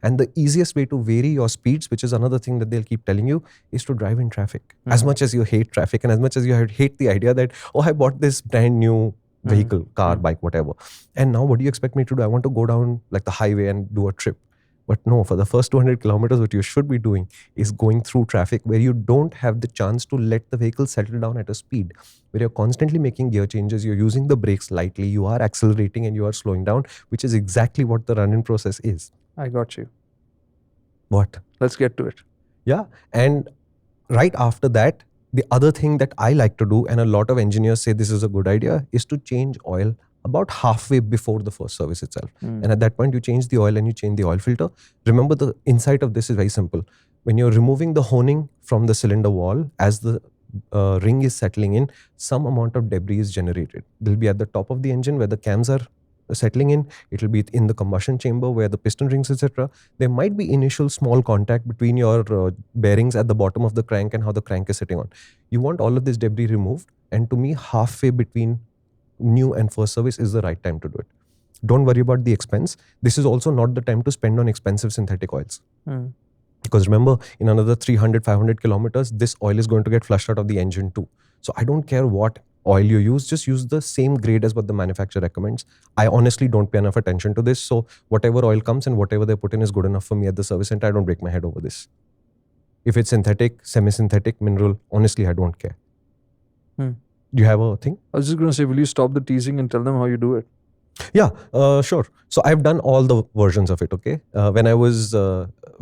And the easiest way to vary your speeds, which is another thing that they'll keep telling you, is to drive in traffic. As much as you hate traffic and as much as you hate the idea that, oh, I bought this brand new vehicle, car, bike, whatever. And now what do you expect me to do? I want to go down like the highway and do a trip. But no, for the first 200 kilometers, what you should be doing is going through traffic where you don't have the chance to let the vehicle settle down at a speed, where you're constantly making gear changes, you're using the brakes lightly, you are accelerating and you are slowing down, which is exactly what the run-in process is. I got you. What? Let's get to it. Yeah. And right after that, the other thing that I like to do, and a lot of engineers say this is a good idea, is to change oil about halfway before the first service itself. And at that point, you change the oil and you change the oil filter. Remember, the insight of this is very simple. When you're removing the honing from the cylinder wall, as the ring is settling in, some amount of debris is generated. They'll be at the top of the engine where the cams are settling in. It will be in the combustion chamber where the piston rings, etc. There might be initial small contact between your bearings at the bottom of the crank and how the crank is sitting on. You want all of this debris removed, and to me, halfway between new and first service is the right time to do it. Don't worry about the expense. This is also not the time to spend on expensive synthetic oils. Because remember, in another 300, 500 kilometers, this oil is going to get flushed out of the engine too. So I don't care what oil you use, just use the same grade as what the manufacturer recommends. I honestly don't pay enough attention to this. So whatever oil comes and whatever they put in is good enough for me at the service center. I don't break my head over this. If it's synthetic, semi-synthetic, mineral, honestly, I don't care. Do you have a thing? I was just going to say, will you stop the teasing and tell them how you do it? Yeah, sure. So I've done all the versions of it, okay? When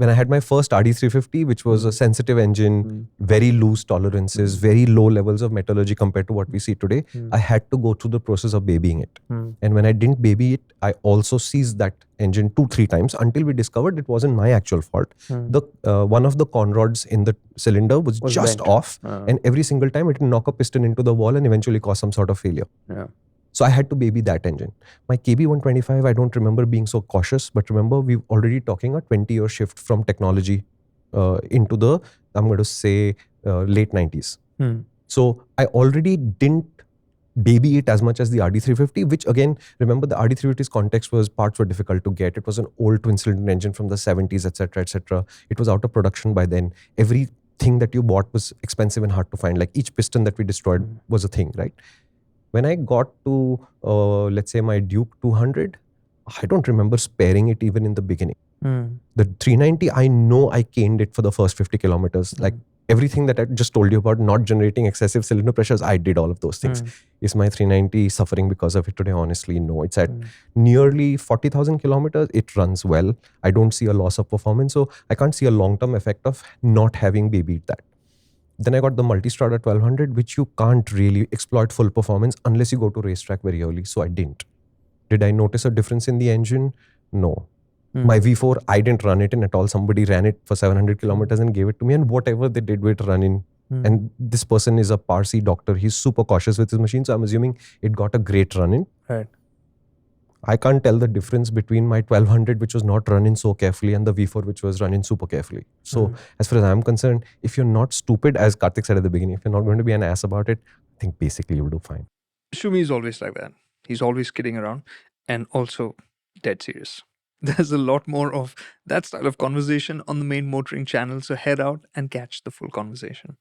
I had my first RD350, which was a sensitive engine, very loose tolerances, very low levels of metallurgy compared to what we see today, I had to go through the process of babying it. And when I didn't baby it, I also seized that engine 2-3 times until we discovered it wasn't my actual fault. One of the conrods in the cylinder was just bent. off, and every single time it would knock a piston into the wall and eventually cause some sort of failure. Yeah. So I had to baby that engine. My KB125, I don't remember being so cautious, but remember, we're already talking a 20-year shift from technology into the, I'm going to say, late 90s. So I already didn't baby it as much as the RD350, which again, remember the RD350's context was parts were difficult to get. It was an old twin-cylinder engine from the 70s, etc., etc. It was out of production by then. Everything that you bought was expensive and hard to find. Like each piston that we destroyed was a thing, right? When I got to, let's say, my Duke 200, I don't remember sparing it even in the beginning. The 390, I know I caned it for the first 50 kilometers. Like everything that I just told you about not generating excessive cylinder pressures, I did all of those things. Is my 390 suffering because of it today? Honestly, no. It's at nearly 40,000 kilometers. It runs well. I don't see a loss of performance. So I can't see a long-term effect of not having babied that. Then I got the Multistrada 1200, which you can't really exploit full performance unless you go to racetrack very early. So I didn't. Did I notice a difference in the engine? No. My V4, I didn't run it in at all. Somebody ran it for 700 kilometers and gave it to me, and whatever they did with running. And this person is a Parsi doctor. He's super cautious with his machine. So I'm assuming it got a great run in. Right. I can't tell the difference between my 1200, which was not running so carefully, and the V4, which was running super carefully. So as far as I'm concerned, if you're not stupid, as Karthik said at the beginning, if you're not going to be an ass about it, I think basically you'll do fine. Shumi is always like that. He's always kidding around and also dead serious. There's a lot more of that style of conversation on the main MotorInc channel, so head out and catch the full conversation.